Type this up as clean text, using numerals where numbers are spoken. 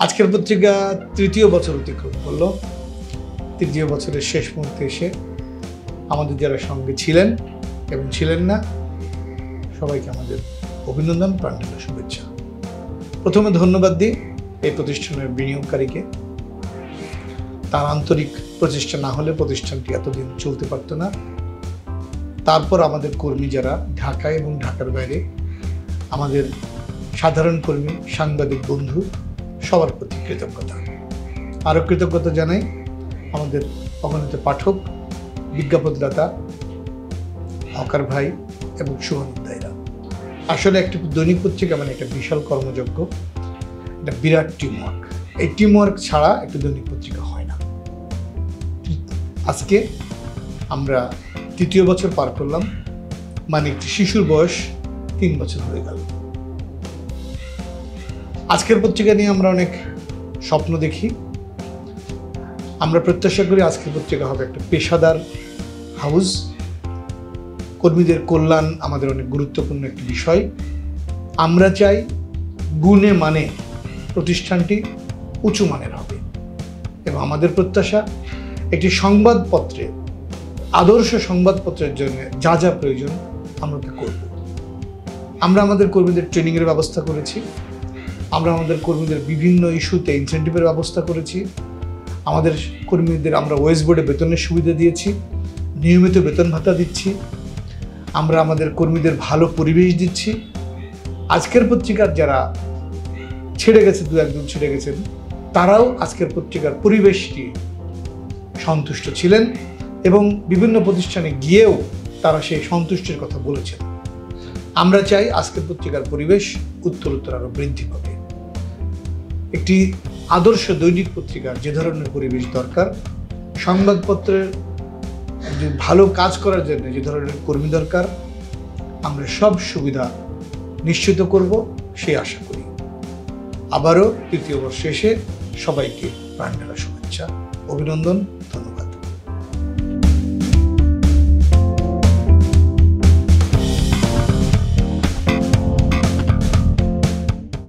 আজকের পত্রিকা তৃতীয় বছর অতিক্রম করলো। তৃতীয় বছরের শেষ মুহূর্তে এসে আমাদের যারা সঙ্গে ছিলেন এবং ছিলেন না সবাইকে আমাদের অভিনন্দন, প্রাণঢালা শুভেচ্ছা। প্রথমে ধন্যবাদ দিই এই প্রতিষ্ঠানের বিনিয়োগকারীকে। তার আন্তরিক প্রচেষ্টা না হলে প্রতিষ্ঠানটি এতদিন চলতে পারত না। তারপর আমাদের কর্মী যারা ঢাকায় এবং ঢাকার বাইরে, আমাদের সাধারণ কর্মী, সাংবাদিক বন্ধু, সবার প্রতি কৃতজ্ঞতা। আরও কৃতজ্ঞতা জানাই আমাদের অগণিত পাঠক, বিজ্ঞাপনদাতা, হকার ভাই এবং শুভানুধ্যায়ীরা। আসলে একটি দৈনিক পত্রিকা মানে একটা বিশাল কর্মযজ্ঞ, একটা বিরাট টিমওয়ার্ক। এই টিমওয়ার্ক ছাড়া একটি দৈনিক পত্রিকা হয় না। আজকে আমরা তৃতীয় বছর পার করলাম, মানে একটি শিশুর বয়স 3 বছর হয়ে গেল। আজকের পত্রিকা নিয়ে আমরা অনেক স্বপ্ন দেখি। আমরা প্রত্যাশা করি আজকের পত্রিকা হবে একটা পেশাদার হাউস। কর্মীদের কল্যাণ আমাদের অনেক গুরুত্বপূর্ণ একটি বিষয়। আমরা চাই গুণে মানে প্রতিষ্ঠানটি উঁচু মানের হবে এবং আমাদের প্রত্যাশা একটি সংবাদপত্রে, আদর্শ সংবাদপত্রের জন্য যা যা প্রয়োজন আমরা তা করব। আমরা আমাদের কর্মীদের ট্রেনিংয়ের ব্যবস্থা করেছি। আমরা আমাদের কর্মীদের বিভিন্ন ইস্যুতে ইনসেন্টিভের ব্যবস্থা করেছি। আমাদের কর্মীদের আমরা ওয়েস্ট বোর্ডে বেতনের সুবিধা দিয়েছি, নিয়মিত বেতন ভাতা দিচ্ছি। আমরা আমাদের কর্মীদের ভালো পরিবেশ দিচ্ছি। আজকের পত্রিকার যারা ছেড়ে গেছে, 2-1 ছেড়ে গেছেন, তারাও আজকের পত্রিকার পরিবেশটি সন্তুষ্ট ছিলেন এবং বিভিন্ন প্রতিষ্ঠানে গিয়েও তারা সেই সন্তুষ্টির কথা বলেছেন। আমরা চাই আজকের পত্রিকার পরিবেশ উত্তরোত্তর আরও বৃদ্ধি পাবে। একটি আদর্শ দৈনিক পত্রিকার যে ধরনের পরিবেশ দরকার, সংবাদপত্রের ভালো কাজ করার জন্য যে ধরনের কর্মী দরকার, আমরা সব সুবিধা নিশ্চিত করব সেই আশা করি। আবারও তৃতীয় বর্ষে এসে সবাইকে প্রাণঢালা শুভেচ্ছা, অভিনন্দন।